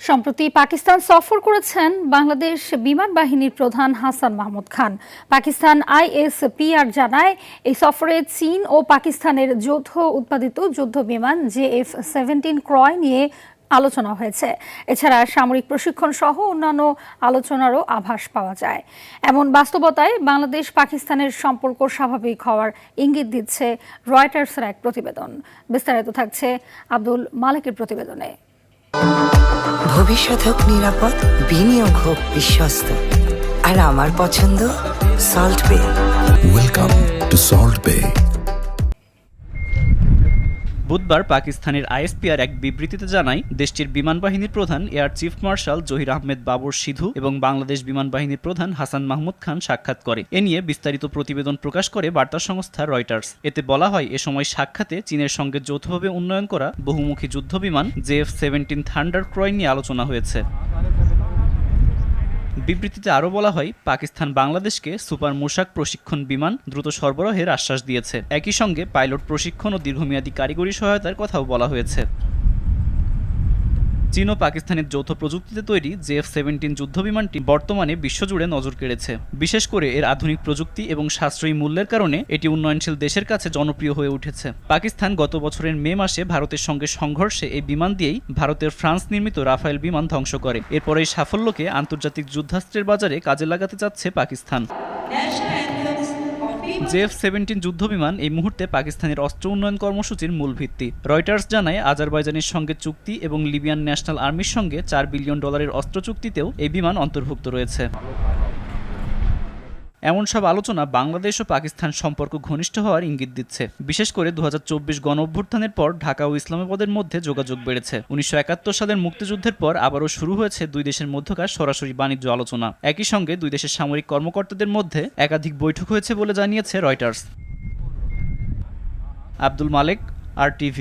সম্প্রতি পাকিস্তান সফর করেছেন বাংলাদেশ বিমান বাহিনীর প্রধান হাসান মাহমুদ খান। পাকিস্তান ISPR জানায়, এই সফরে চীন ও পাকিস্তানের যৌথ উৎপাদিত যুদ্ধ বিমান JF-17 ক্রয় নিয়ে আলোচনা হয়েছে। এছাড়া সামরিক প্রশিক্ষণ সহ অন্যান্য আলোচনারও আভাস পাওয়া যায়। এমন বাস্তবতায় বাংলাদেশ পাকিস্তানের সম্পর্ক স্বাভাবিক হওয়ার ইঙ্গিত দিচ্ছে রয়টার্সের এক প্রতিবেদন। বিস্তারিত থাকছে আব্দুল মালেকের প্রতিবেদনে। ভবিষ্যৎ হোক নিরাপদ, বিনিয়োগ হোক বিশ্বস্ত, আর আমার পছন্দ সল্ট বে। ওয়েলকাম টু সল্ট বে। বুধবার পাকিস্তানের ISPR এক বিবৃতিতে জানায়, দেশটির বিমান বাহিনীর প্রধান air chief marshal Zahir Ahmed Babar Sidhu এবং বাংলাদেশ বিমান বাহিনীর প্রধান হাসান মাহমুদ খান সাক্ষাৎ করে। এ নিয়ে বিস্তারিত প্রতিবেদন প্রকাশ করে বার্তা সংস্থা রয়টার্স। এতে বলা হয়, এ সময় সাক্ষাতে চীনের সঙ্গে যৌথভাবে উন্নয়ন করা বহুমুখী যুদ্ধ বিমান JF-17 থান্ডার ক্রয় নিয়ে আলোচনা হয়েছে। বিবৃতিতে আরও বলা হয়, পাকিস্তান বাংলাদেশকে সুপার মুশাক প্রশিক্ষণ বিমান দ্রুত সরবরাহের আশ্বাস দিয়েছে। একই সঙ্গে পাইলট প্রশিক্ষণ ও দীর্ঘমেয়াদী কারিগরি সহায়তার কথাও বলা হয়েছে। চীন ও পাকিস্তানের যৌথ প্রযুক্তিতে তৈরি JF-17 যুদ্ধ বিমানটি বর্তমানে বিশ্বজুড়ে নজর কেড়েছে। বিশেষ করে এর আধুনিক প্রযুক্তি এবং সাশ্রয়ী মূল্যের কারণে এটি উন্নয়নশীল দেশের কাছে জনপ্রিয় হয়ে উঠেছে। পাকিস্তান গত বছরের মে মাসে ভারতের সঙ্গে সংঘর্ষে এই বিমান দিয়েই ভারতের ফ্রান্স নির্মিত রাফায়েল বিমান ধ্বংস করে। এরপর এই সাফল্যকে আন্তর্জাতিক যুদ্ধাস্ত্রের বাজারে কাজে লাগাতে চাচ্ছে পাকিস্তান। JF-17 যুদ্ধবিমান এই মুহূর্তে পাকিস্তানের অস্ত্র উন্নয়ন কর্মসূচির মূল ভিত্তি। রয়টার্স জানায়, আজারবাইজানের সঙ্গে চুক্তি এবং লিবিয়ান ন্যাশনাল আর্মির সঙ্গে $4 বিলিয়ন অস্ত্র চুক্তিতেও এই বিমান অন্তর্ভুক্ত রয়েছে। এমন সব আলোচনা বাংলাদেশ ও পাকিস্তান সম্পর্ক ঘনিষ্ঠ হওয়ার ইঙ্গিত দিচ্ছে। বিশেষ করে 2024 গণঅভ্যুত্থানের পর ঢাকা ও ইসলামাবাদের মধ্যে যোগাযোগ বেড়েছে। 1971 সালের মুক্তিযুদ্ধের পর আবারও শুরু হয়েছে দুই দেশের মধ্যকার সরাসরি বাণিজ্য আলোচনা। একই সঙ্গে দুই দেশের সামরিক কর্মকর্তাদের মধ্যে একাধিক বৈঠক হয়েছে বলে জানিয়েছে রয়টার্স। আব্দুল মালেক, RTV।